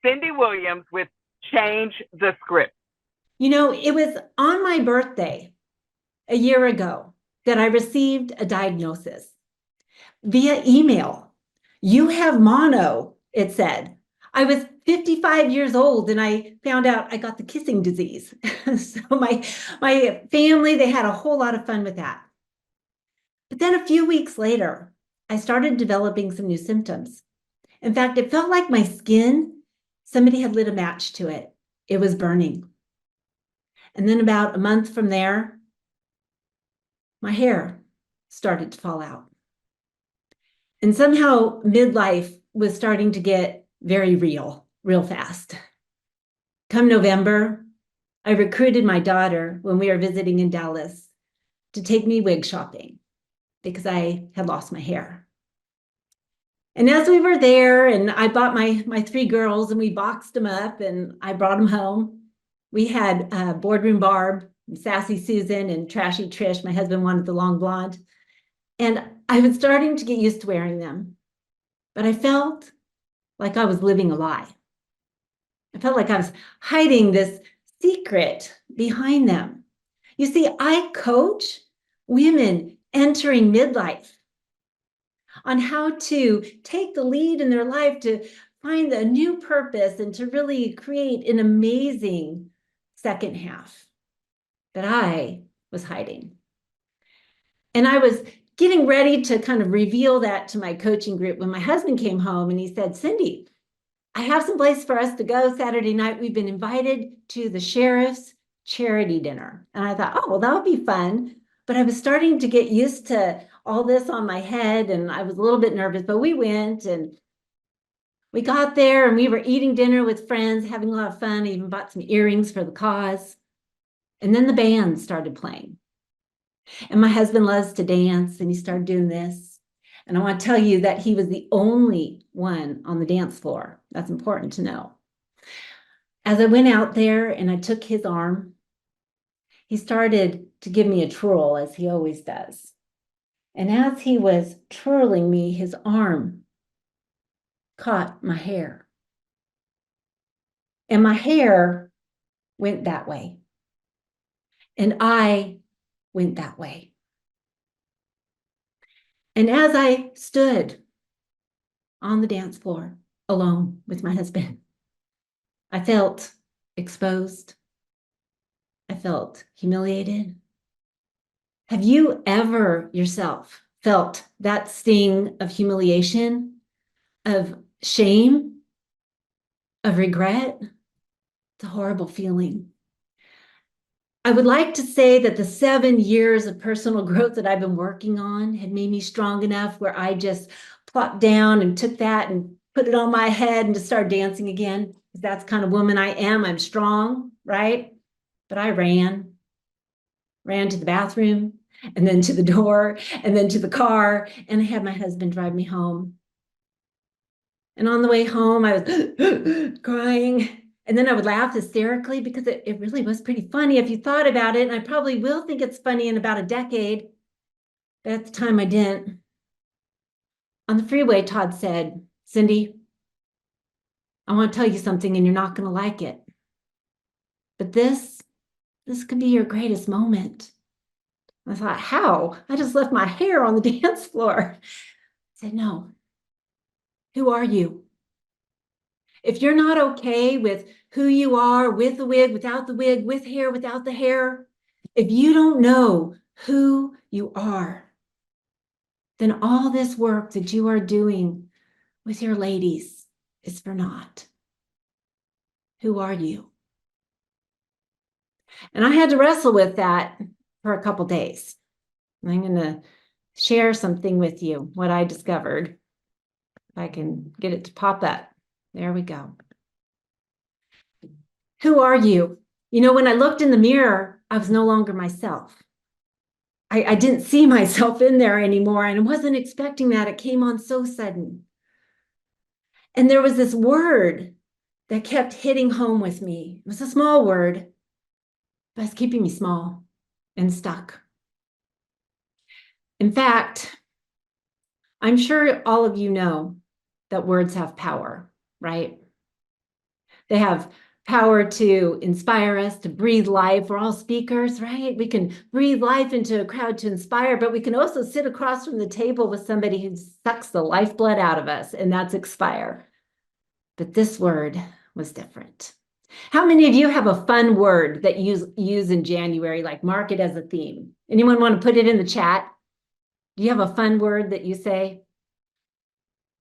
Cindee Williams with Change the Script. You know, it was on my birthday a year ago that I received a diagnosis via email. You have mono, it said. I was 55 years old and I found out I got the kissing disease. So my family, they had a whole lot of fun with that. But then a few weeks later, I started developing some new symptoms. In fact, it felt like my skin, somebody had lit a match to it. It was burning. And then about a month from there, my hair started to fall out. And somehow midlife was starting to get very real fast. Come November, I recruited my daughter when we were visiting in Dallas to take me wig shopping because I had lost my hair. And as we were there and I bought my three girls and we boxed them up and I brought them home, we had Boardroom Barb, Sassy Susan, and Trashy Trish. My husband wanted the long blonde. And I was starting to get used to wearing them, but I felt like I was living a lie. I felt like I was hiding this secret behind them. You see, I coach women entering midlife on how to take the lead in their life to find a new purpose and to really create an amazing second half that I was hiding. And I was getting ready to kind of reveal that to my coaching group when my husband came home and he said, Cindee, I have some place for us to go Saturday night. We've been invited to the sheriff's charity dinner. And I thought, oh, well, that would be fun. But I was starting to get used to all this on my head and I was a little bit nervous, but we went and we got there and we were eating dinner with friends, having a lot of fun. I even bought some earrings for the cause. And then the band started playing. And my husband loves to dance and he started doing this. And I want to tell you that he was the only one on the dance floor. That's important to know. As I went out there and I took his arm, he started to give me a twirl as he always does. And as he was twirling me, his arm caught my hair. And my hair went that way. And I went that way. And as I stood on the dance floor alone with my husband, I felt exposed. I felt humiliated. Have you ever yourself felt that sting of humiliation, of shame, of regret? It's a horrible feeling. I would like to say that the 7 years of personal growth that I've been working on had made me strong enough where I just plopped down and took that and put it on my head and just started dancing again. That's the kind of woman I am. I'm strong, right? But I ran to the bathroom and then to the door and then to the car. And I had my husband drive me home. And on the way home, I was crying. And then I would laugh hysterically because it really was pretty funny if you thought about it. And I probably will think it's funny in about a decade. But at the time, I didn't. On the freeway, Todd said, Cindee, I want to tell you something and you're not going to like it. But this could be your greatest moment. I thought, how? I just left my hair on the dance floor. I said, no. Who are you? If you're not okay with who you are, with the wig, without the wig, with hair, without the hair, if you don't know who you are, then all this work that you are doing with your ladies is for naught. Who are you? And I had to wrestle with that for a couple days. I'm going to share something with you, what I discovered. If I can get it to pop up. There we go. Who are you? You know, when I looked in the mirror, I was no longer myself. I didn't see myself in there anymore, and I wasn't expecting that. It came on so sudden. And there was this word that kept hitting home with me. It was a small word, but it's keeping me small and stuck. In fact, I'm sure all of you know that words have power, right? They have power to inspire us, to breathe life. We're all speakers, right? We can breathe life into a crowd to inspire, but we can also sit across from the table with somebody who sucks the lifeblood out of us, and that's expire. But this word was different. How many of you have a fun word that you use in January, like mark it as a theme? Anyone want to put it in the chat? Do you have a fun word that you say?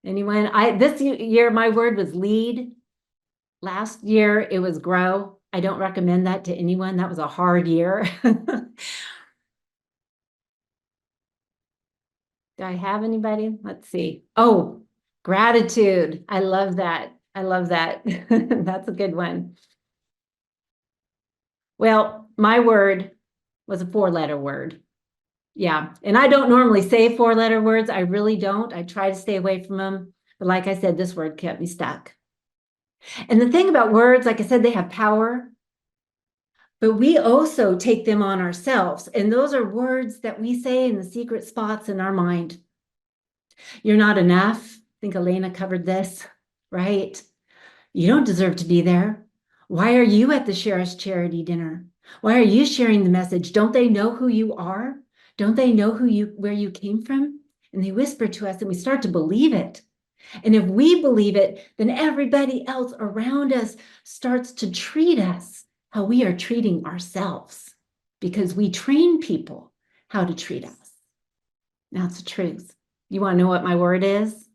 Anyone? This year, my word was lead. Last year, it was grow. I don't recommend that to anyone. That was a hard year. Do I have anybody? Let's see. Oh, gratitude. I love that. I love that. That's a good one. Well, my word was a 4-letter word. Yeah. And I don't normally say 4-letter words. I really don't. I try to stay away from them. But like I said, this word kept me stuck. And the thing about words, like I said, they have power, but we also take them on ourselves. And those are words that we say in the secret spots in our mind. You're not enough. I think Elena covered this, right? You don't deserve to be there. Why are you at the sheriff's charity dinner? Why are you sharing the message? Don't they know who you are? Don't they know where you came from? And they whisper to us and we start to believe it. And if we believe it, then everybody else around us starts to treat us how we are treating ourselves because we train people how to treat us. That's the truth. You want to know what my word is?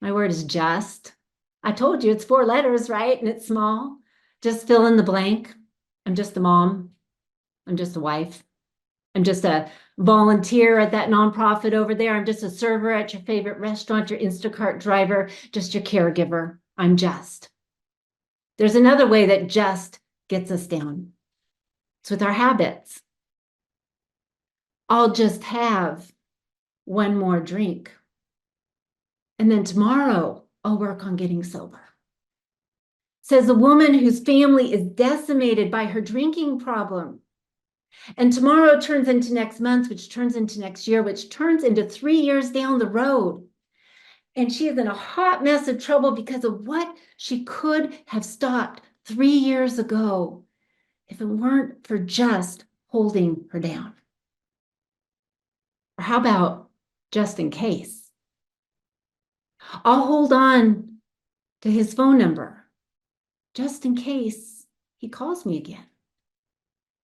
My word is just. I told you it's 4 letters, right? And it's small. Just fill in the blank. I'm just a mom. I'm just a wife. I'm just a volunteer at that nonprofit over there. I'm just a server at your favorite restaurant, your Instacart driver, just your caregiver. I'm just. There's another way that just gets us down. It's with our habits. I'll just have one more drink. And then tomorrow I'll work on getting sober. Says a woman whose family is decimated by her drinking problem. And tomorrow turns into next month, which turns into next year, which turns into 3 years down the road. And she is in a hot mess of trouble because of what she could have stopped 3 years ago if it weren't for just holding her down. Or how about just in case? I'll hold on to his phone number just in case he calls me again.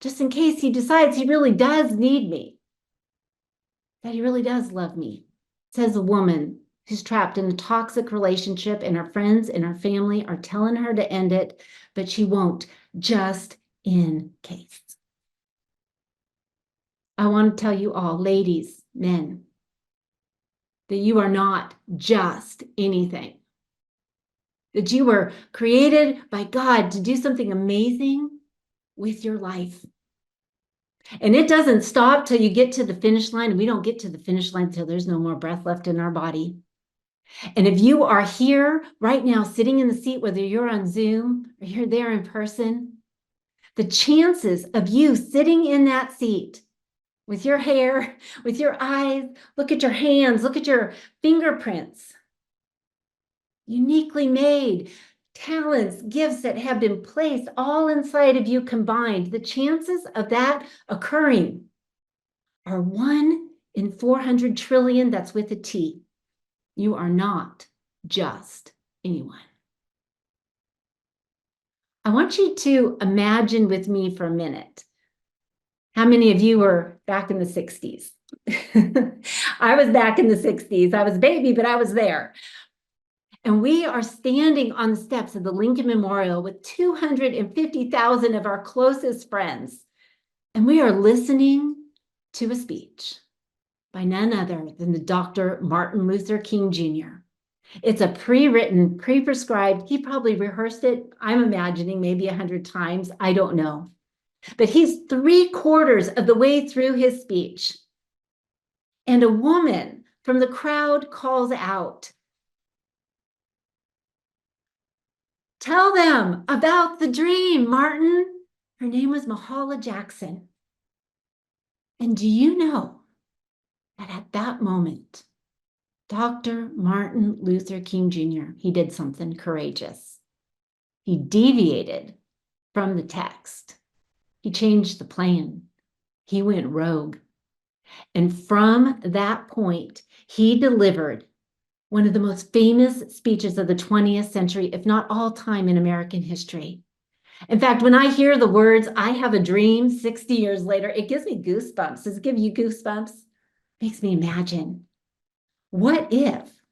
Just in case he decides he really does need me, that he really does love me, says a woman who's trapped in a toxic relationship and her friends and her family are telling her to end it, but she won't, just in case. I want to tell you all, ladies, men, that you are not just anything, that you were created by God to do something amazing with your life. And it doesn't stop till you get to the finish line. We don't get to the finish line till there's no more breath left in our body. And if you are here right now, sitting in the seat, whether you're on Zoom or you're there in person, the chances of you sitting in that seat with your hair, with your eyes, look at your hands, look at your fingerprints, uniquely made, talents, gifts that have been placed all inside of you combined, the chances of that occurring are 1 in 400 trillion. That's with a T. You are not just anyone. I want you to imagine with me for a minute. How many of you were back in the 60s? I was back in the 60s. I was a baby, but I was there. And we are standing on the steps of the Lincoln Memorial with 250,000 of our closest friends. And we are listening to a speech by none other than the Dr. Martin Luther King Jr. It's a pre-written, pre-prescribed, he probably rehearsed it, I'm imagining maybe 100 times, I don't know. But he's 3/4 of the way through his speech. And a woman from the crowd calls out, "Tell them about the dream, Martin." Her name was Mahala Jackson. And do you know that at that moment, Dr. Martin Luther King Jr., he did something courageous. He deviated from the text. He changed the plan. He went rogue. And from that point, he delivered one of the most famous speeches of the 20th century, if not all time in American history. In fact, when I hear the words, "I have a dream," 60 years later, it gives me goosebumps. Does it give you goosebumps? Makes me imagine, what if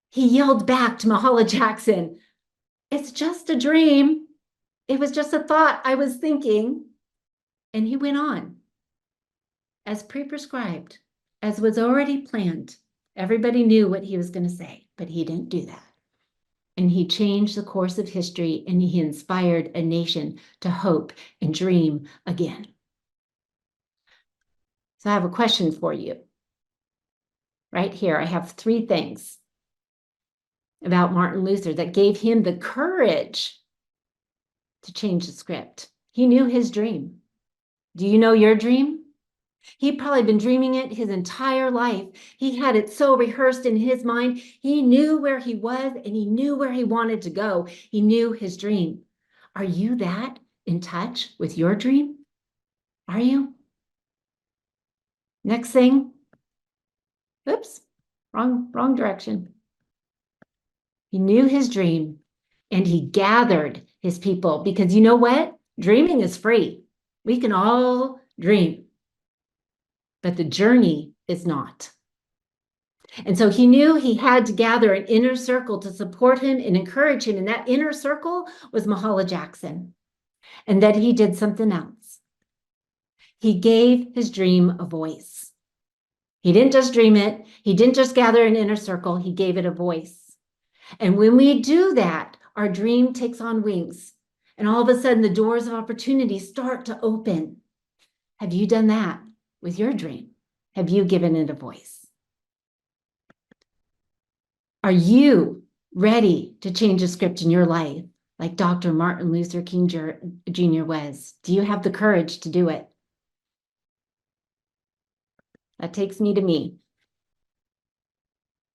he yelled back to Mahalia Jackson, "It's just a dream. It was just a thought I was thinking." And he went on, as pre-prescribed, as was already planned. Everybody knew what he was going to say, but he didn't do that. And he changed the course of history, and he inspired a nation to hope and dream again. So I have a question for you. Right here, I have 3 things about Martin Luther that gave him the courage to change the script. He knew his dream. Do you know your dream? He'd probably been dreaming it his entire life. He had it so rehearsed in his mind. He knew where he was and he knew where he wanted to go. He knew his dream. Are you that in touch with your dream? Are you? Next thing. Oops, wrong direction. He knew his dream and he gathered his people, because you know what? Dreaming is free. We can all dream. But the journey is not. And so he knew he had to gather an inner circle to support him and encourage him. And that inner circle was Mahalia Jackson. And then he did something else. He gave his dream a voice. He didn't just dream it. He didn't just gather an inner circle. He gave it a voice. And when we do that, our dream takes on wings. And all of a sudden, the doors of opportunity start to open. Have you done that with your dream? Have you given it a voice? Are you ready to change a script in your life like Dr. Martin Luther King Jr. was? Do you have the courage to do it? That takes me to me.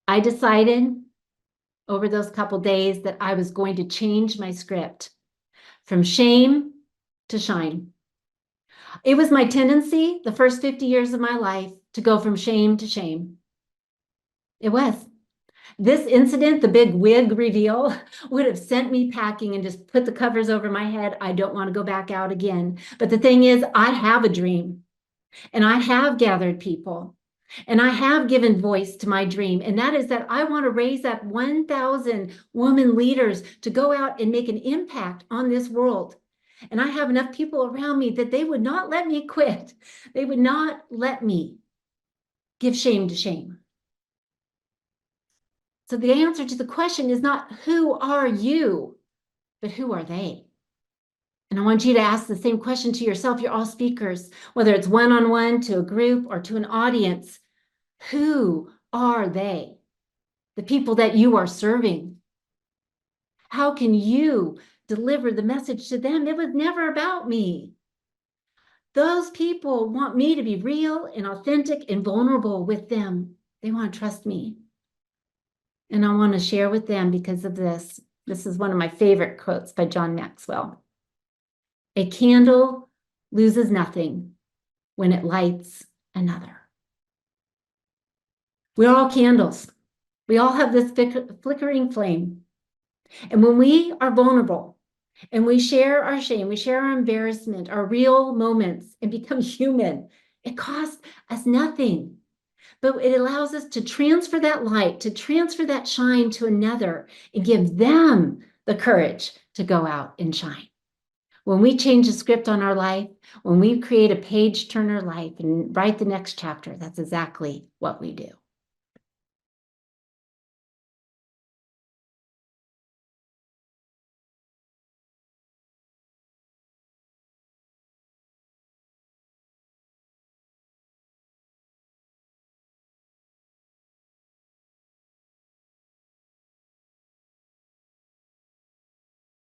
I decided over those couple days that I was going to change my script from shame to shine. It was my tendency the first 50 years of my life to go from shame to shame. It was. This incident, the big wig reveal, would have sent me packing and just put the covers over my head. I don't want to go back out again. But the thing is, I have a dream, and I have gathered people, and I have given voice to my dream. And that is that I want to raise up 1,000 women leaders to go out and make an impact on this world. And I have enough people around me that they would not let me quit. They would not let me give shame to shame. So the answer to the question is not who are you, but who are they? And I want you to ask the same question to yourself. You're all speakers, whether it's one-on-one, to a group, or to an audience. Who are they? The people that you are serving. How can you deliver the message to them? It was never about me. Those people want me to be real and authentic and vulnerable with them. They want to trust me. And I want to share with them because of this. This is one of my favorite quotes by John Maxwell. A candle loses nothing when it lights another. We're all candles. We all have this flickering flame. And when we are vulnerable and we share our shame, we share our embarrassment, our real moments, and become human, it costs us nothing. But it allows us to transfer that light, to transfer that shine to another, and give them the courage to go out and shine. When we change the script on our life, when we create a page turner life and write the next chapter, that's exactly what we do.